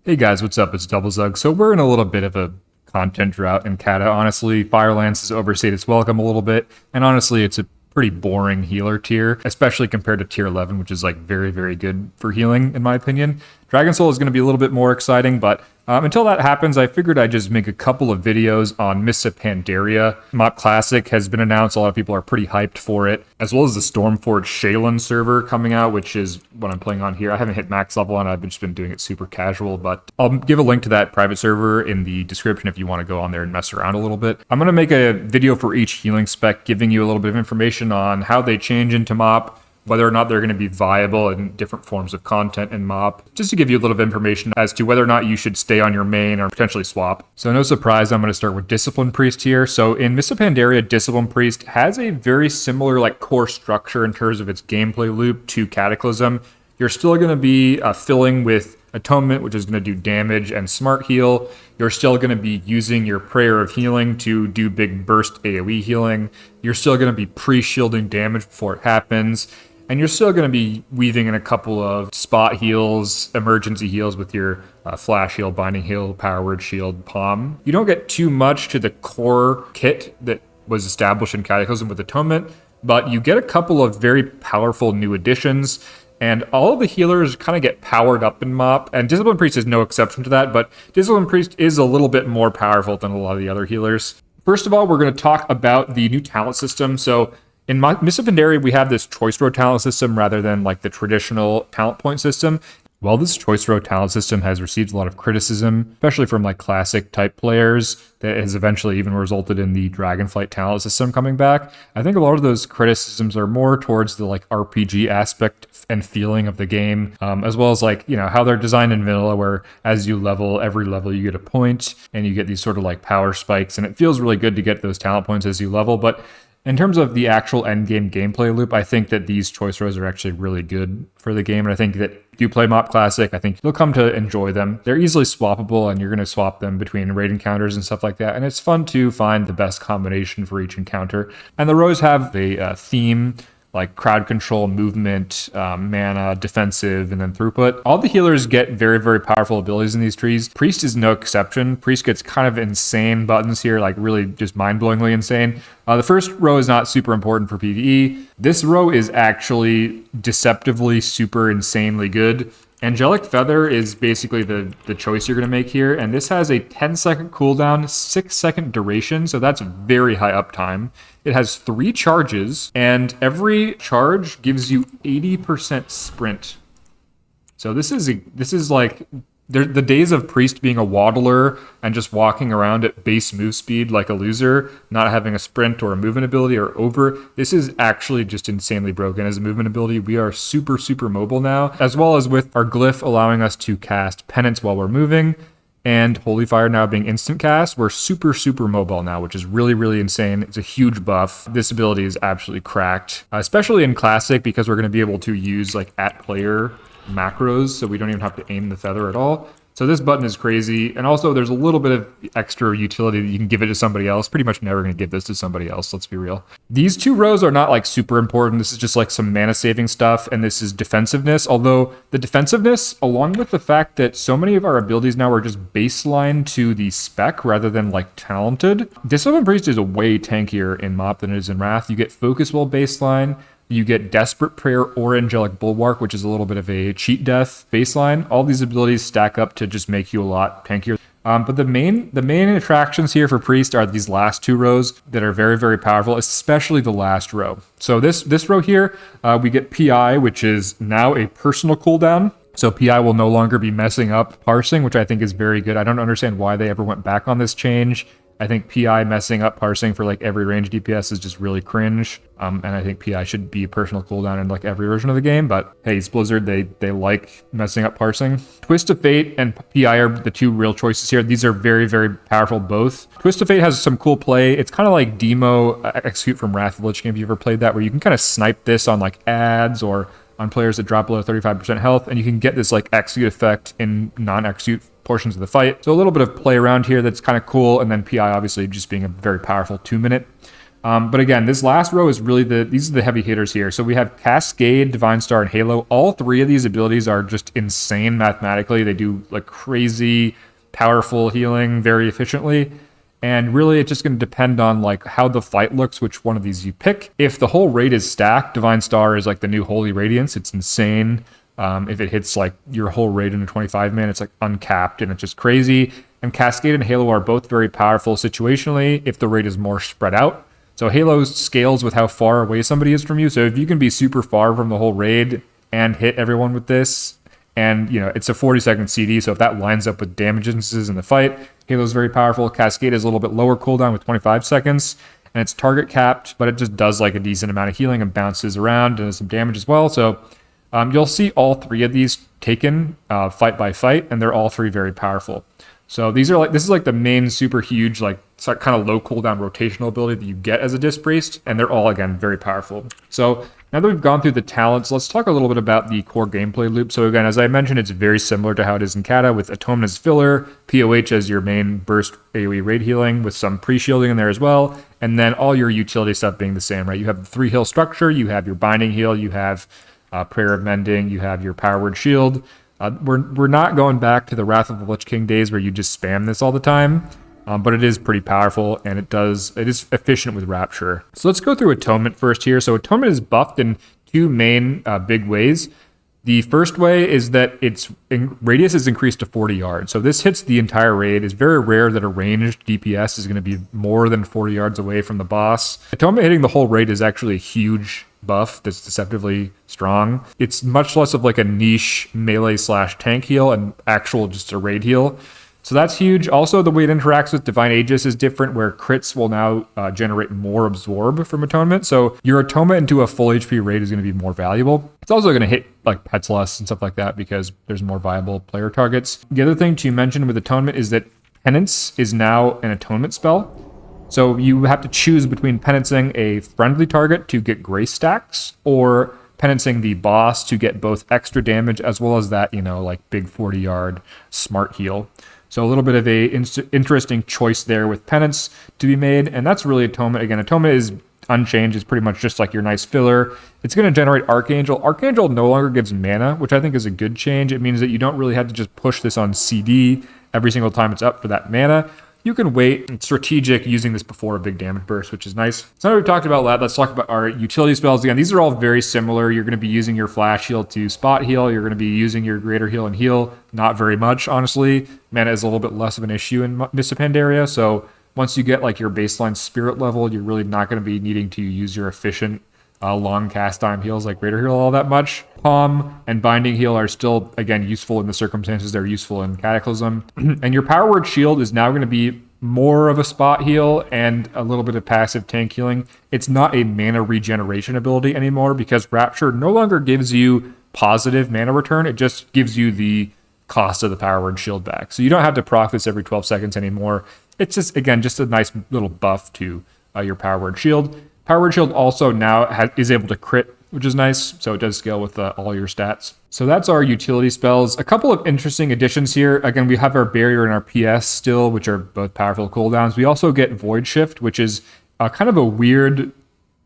Hey guys, what's up? It's Double Zug. So we're in a little bit of a content drought in Kata. Honestly, Firelance has overstayed its welcome a little bit, and honestly, it's a pretty boring healer tier, especially compared to tier 11, which is like very, very good for healing, in my opinion. Dragon Soul is going to be a little bit more exciting, but until that happens, I figured I'd just make a couple of videos on Mists of Pandaria. MOP Classic has been announced. A lot of people are pretty hyped for it, as well as the Stormforge Shaylin server coming out, which is what I'm playing on here. I haven't hit max level on it. I've just been doing it super casual, but I'll give a link to that private server in the description if you want to go on there and mess around a little bit. I'm going to make a video for each healing spec, giving you a little bit of information on how they change into MOP, whether or not they're going to be viable in different forms of content in MOP, just to give you a little bit of information as to whether or not you should stay on your main or potentially swap. So no surprise, I'm going to start with Discipline Priest here. So in Mists of Pandaria, Discipline Priest has a very similar core structure in terms of its gameplay loop to Cataclysm. You're still going to be filling with Atonement, which is going to do damage and Smart Heal. You're still going to be using your Prayer of Healing to do big burst AoE healing. You're still going to be pre-shielding damage before it happens. And you're still going to be weaving in a couple of spot heals, emergency heals with your flash heal, binding heal, power word shield, palm. You don't get too much to the core kit that was established in Cataclysm with Atonement, but you get a couple of very powerful new additions. And all of the healers kind of get powered up in MOP, and Discipline Priest is no exception to that, but Discipline Priest is a little bit more powerful than a lot of the other healers. First of all, we're going to talk about the new talent system. So in Mists of Pandaria, we have this choice row talent system rather than like the traditional talent point system. While this choice row talent system has received a lot of criticism, especially from like classic type players, that has eventually even resulted in the Dragonflight talent system coming back, I think a lot of those criticisms are more towards the like RPG aspect and feeling of the game, as well as like, you know, how they're designed in vanilla, where as you level, every level you get a point and you get these sort of like power spikes, and it feels really good to get those talent points as you level. But in terms of the actual endgame gameplay loop, I think that these choice rows are actually really good for the game. And I think that if you play MOP Classic, I think you'll come to enjoy them. They're easily swappable, and you're going to swap them between raid encounters and stuff like that. And it's fun to find the best combination for each encounter. And the rows have a theme, like crowd control, movement, mana, defensive, and then throughput. All the healers get very, very powerful abilities in these trees. Priest is no exception. Priest gets kind of insane buttons here, like really just mind-blowingly insane. The first row is not super important for PvE. This row is actually deceptively super insanely good. Angelic Feather is basically the choice you're going to make here, and this has a 10-second cooldown, 6-second duration, so that's very high uptime. It has 3 charges, and every charge gives you 80% sprint. So this is like the days of Priest being a waddler and just walking around at base move speed like a loser, not having a sprint or a movement ability are over. This is actually just insanely broken as a movement ability. We are super, super mobile now, as well as with our glyph allowing us to cast Penance while we're moving, and Holy Fire now being instant cast. We're super, super mobile now, which is really, really insane. It's a huge buff. This ability is absolutely cracked, especially in Classic, because we're going to be able to use like at player macros, so we don't even have to aim the feather at all. So this button is crazy, and also there's a little bit of extra utility that you can give it to somebody else. Pretty much never going to give this to somebody else, let's be real. These 2 rows are not like super important. This is just like some mana saving stuff, and this is Defensiveness, although the Defensiveness, along with the fact that so many of our abilities now are just baseline to the spec rather than like talented, Discipline Priest is way tankier in MOP than it is in Wrath. You get Focus Well baseline, you get Desperate Prayer or Angelic Bulwark, which is a little bit of a cheat death baseline. All these abilities stack up to just make you a lot tankier. But the main attractions here for Priest are these last 2 rows that are very, very powerful, especially the last row. So this row here, we get PI, which is now a personal cooldown. So PI will no longer be messing up parsing, which I think is very good. I don't understand why they ever went back on this change. I think PI messing up parsing for like every range DPS is just really cringe. And I think PI should be a personal cooldown in like every version of the game. But hey, it's Blizzard. They like messing up parsing. Twist of Fate and PI are the 2 real choices here. These are very, very powerful both. Twist of Fate has some cool play. It's kind of like Demo Execute from Wrath of the Lich King, if you ever played that, where you can kind of snipe this on like ads or on players that drop below 35% health, and you can get this like execute effect in non-execute portions of the fight. So a little bit of play around here that's kind of cool, and then PI obviously just being a very powerful 2-minute. But again, this last row is really these are the heavy hitters here. So we have Cascade, Divine Star, and Halo. All three of these abilities are just insane mathematically. They do like crazy, powerful healing very efficiently. And really, it's just going to depend on like how the fight looks, which one of these you pick. If the whole raid is stacked, Divine Star is like the new Holy Radiance. It's insane. If it hits like your whole raid in a 25-man, it's like uncapped and it's just crazy. And Cascade and Halo are both very powerful situationally if the raid is more spread out. So Halo scales with how far away somebody is from you. So if you can be super far from the whole raid and hit everyone with this, and it's a 40-second CD, so if that lines up with damage instances in the fight, Halo's very powerful. Cascade is a little bit lower cooldown with 25 seconds, and it's target capped, but it just does like a decent amount of healing and bounces around and does some damage as well. So you'll see all three of these taken fight by fight, and they're all three very powerful. So this is like the main super huge, like kind of low cooldown rotational ability that you get as a Disc Priest, and they're all, again, very powerful. So now that we've gone through the talents, let's talk a little bit about the core gameplay loop. So again, as I mentioned, it's very similar to how it is in Kata, with Atonement as filler, POH as your main burst AoE raid healing, with some pre-shielding in there as well, and then all your utility stuff being the same, right? You have the 3 heal structure, you have your binding heal, you have Prayer of Mending, you have your Power Word Shield. We're not going back to the Wrath of the Lich King days where you just spam this all the time, but it is pretty powerful, and it is efficient with Rapture. So let's go through Atonement first here. So Atonement is buffed in 2 main big ways. The first way is that its radius is increased to 40 yards. So this hits the entire raid. It's very rare that a ranged DPS is going to be more than 40 yards away from the boss. Atonement hitting the whole raid is actually a huge buff that's deceptively strong. It's much less of like a niche melee / tank heal and actual just a raid heal. So that's huge. Also, the way it interacts with Divine Aegis is different, where crits will now generate more absorb from Atonement. So your Atonement into a full HP raid is going to be more valuable. It's also going to hit like pets less and stuff like that because there's more viable player targets. The other thing to mention with Atonement is that Penance is now an Atonement spell. So you have to choose between Penancing a friendly target to get grace stacks, or Penancing the boss to get both extra damage as well as that, like big 40-yard smart heal. So a little bit of a interesting choice there with Penance to be made, and that's really Atonement. Again, Atonement is unchanged. It's pretty much just like your nice filler. It's going to generate Archangel. Archangel no longer gives mana, which I think is a good change. It means that you don't really have to just push this on CD every single time it's up for that mana. You can wait and strategic using this before a big damage burst, which is nice. So now we've talked about that, let's talk about our utility spells. Again, these are all very similar. You're going to be using your flash heal to spot heal. You're going to be using your greater heal and heal. Not very much, honestly. Mana is a little bit less of an issue in Mists of Pandaria. So once you get like your baseline spirit level, you're really not going to be needing to use your efficient long cast time heals like greater heal all that much. Palm and binding heal are still, again, useful in the circumstances they're useful in Cataclysm. And your Power Word Shield is now going to be more of a spot heal and a little bit of passive tank healing. It's not a mana regeneration ability anymore because Rapture no longer gives you positive mana return. It just gives you the cost of the Power Word Shield back. So you don't have to proc this every 12 seconds anymore. It's just, again, just a nice little buff to your Power Word Shield. Power Word Shield also now is able to crit, which is nice. So it does scale with all your stats. So that's our utility spells. A couple of interesting additions here. Again, we have our Barrier and our PS still, which are both powerful cooldowns. We also get Void Shift, which is kind of a weird,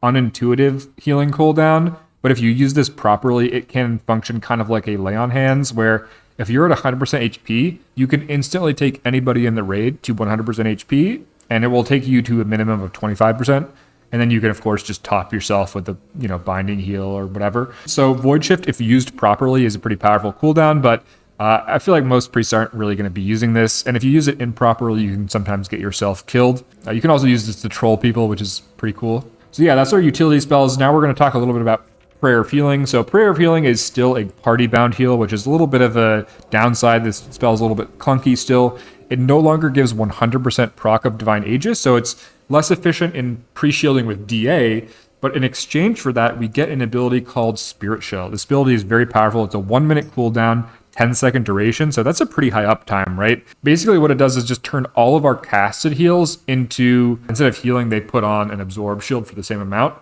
unintuitive healing cooldown. But if you use this properly, it can function kind of like a Lay on Hands, where if you're at 100% HP, you can instantly take anybody in the raid to 100% HP, and it will take you to a minimum of 25%. And then you can, of course, just top yourself with the, binding heal or whatever. So Void Shift, if used properly, is a pretty powerful cooldown, but I feel like most priests aren't really going to be using this. And if you use it improperly, you can sometimes get yourself killed. You can also use this to troll people, which is pretty cool. So yeah, that's our utility spells. Now we're going to talk a little bit about Prayer of Healing. So Prayer of Healing is still a party-bound heal, which is a little bit of a downside. This spell is a little bit clunky still. It no longer gives 100% proc of Divine Aegis, so it's less efficient in pre-shielding with DA, but in exchange for that, we get an ability called Spirit Shell. This ability is very powerful. It's a 1-minute cooldown, 10-second duration, so that's a pretty high uptime, right? Basically what it does is just turn all of our casted heals into, instead of healing, they put on an absorb shield for the same amount.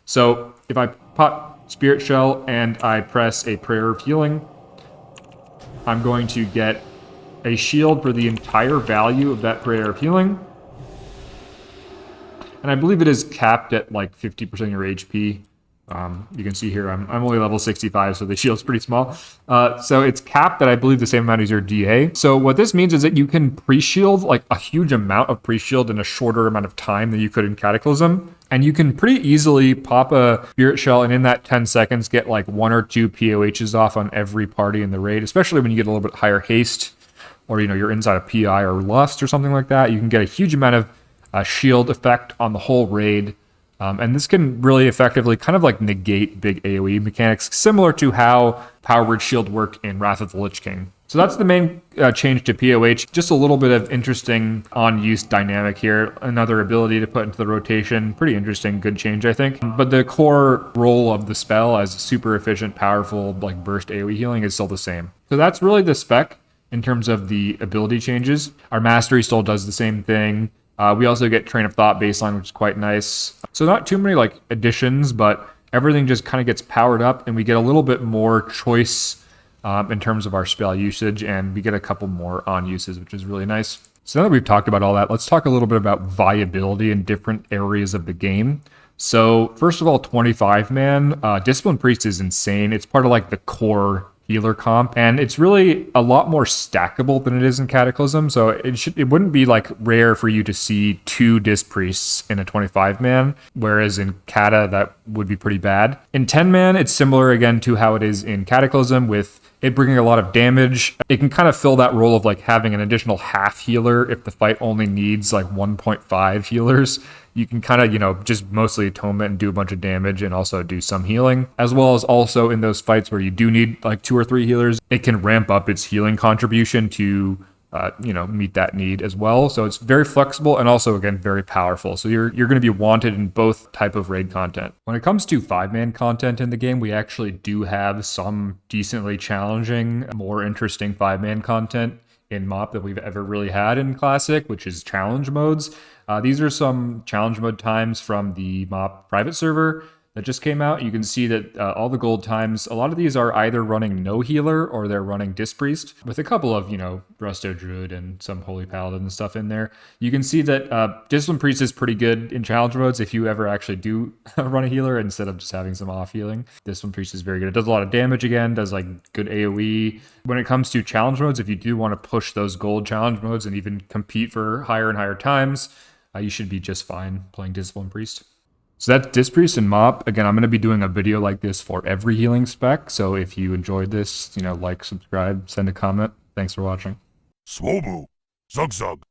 So if I pop Spirit Shell and I press a Prayer of Healing, I'm going to get a shield for the entire value of that Prayer of Healing. and I believe it is capped at like 50% of your HP. You can see here I'm only level 65, so the shield's pretty small. So it's capped at, I believe, the same amount as your DA. So what this means is that you can pre-shield like a huge amount of pre-shield in a shorter amount of time than you could in Cataclysm. And you can pretty easily pop a Spirit Shell and in that 10 seconds get like 1 or 2 POHs off on every party in the raid, especially when you get a little bit higher haste, or you're inside a PI or Lust or something like that. You can get a huge amount of shield effect on the whole raid. And this can really effectively kind of like negate big AoE mechanics, similar to how Power Word Shield work in Wrath of the Lich King. So that's the main change to POH. Just a little bit of interesting on-use dynamic here. Another ability to put into the rotation. Pretty interesting, good change, I think. But the core role of the spell as super efficient, powerful, like burst AoE healing is still the same. So that's really the spec in terms of the ability changes. Our Mastery still does the same thing. We also get Train of Thought baseline, which is quite nice. So not too many like additions, but everything just kind of gets powered up, and we get a little bit more choice in terms of our spell usage, and we get a couple more on uses, which is really nice. So now that we've talked about all that, let's talk a little bit about viability in different areas of the game. So first of all, 25-man, Discipline Priest is insane. It's part of like the core healer comp, and it's really a lot more stackable than it is in Cataclysm. So it wouldn't be like rare for you to see 2 Disc Priests in a 25-man, whereas in Cata that would be pretty bad. In 10-man, it's similar again to how it is in Cataclysm, with it bringing a lot of damage. It can kind of fill that role of like having an additional half healer if the fight only needs like 1.5 healers. You can kind of, just mostly atonement and do a bunch of damage and also do some healing, as well as also in those fights where you do need like 2 or 3 healers, it can ramp up its healing contribution to, meet that need as well. So it's very flexible and also, again, very powerful. So you're going to be wanted in both type of raid content. When it comes to 5-man content in the game, we actually do have some decently challenging, more interesting 5-man content in MOP that we've ever really had in Classic, which is challenge modes. These are some challenge mode times from the MOP private server that just came out. You can see that all the gold times, a lot of these are either running no healer or they're running Disc Priest, with a couple of, Resto Druid and some Holy Paladin and stuff in there. You can see that Discipline Priest is pretty good in challenge modes if you ever actually do run a healer instead of just having some off healing. Discipline Priest is very good. It does a lot of damage again, does like good AoE. When it comes to challenge modes, if you do want to push those gold challenge modes and even compete for higher and higher times, you should be just fine playing Discipline Priest. So that's Disc Priest and MOP. Again, I'm going to be doing a video like this for every healing spec. So if you enjoyed this, like, subscribe, send a comment. Thanks for watching. Swobu, Zug Zug.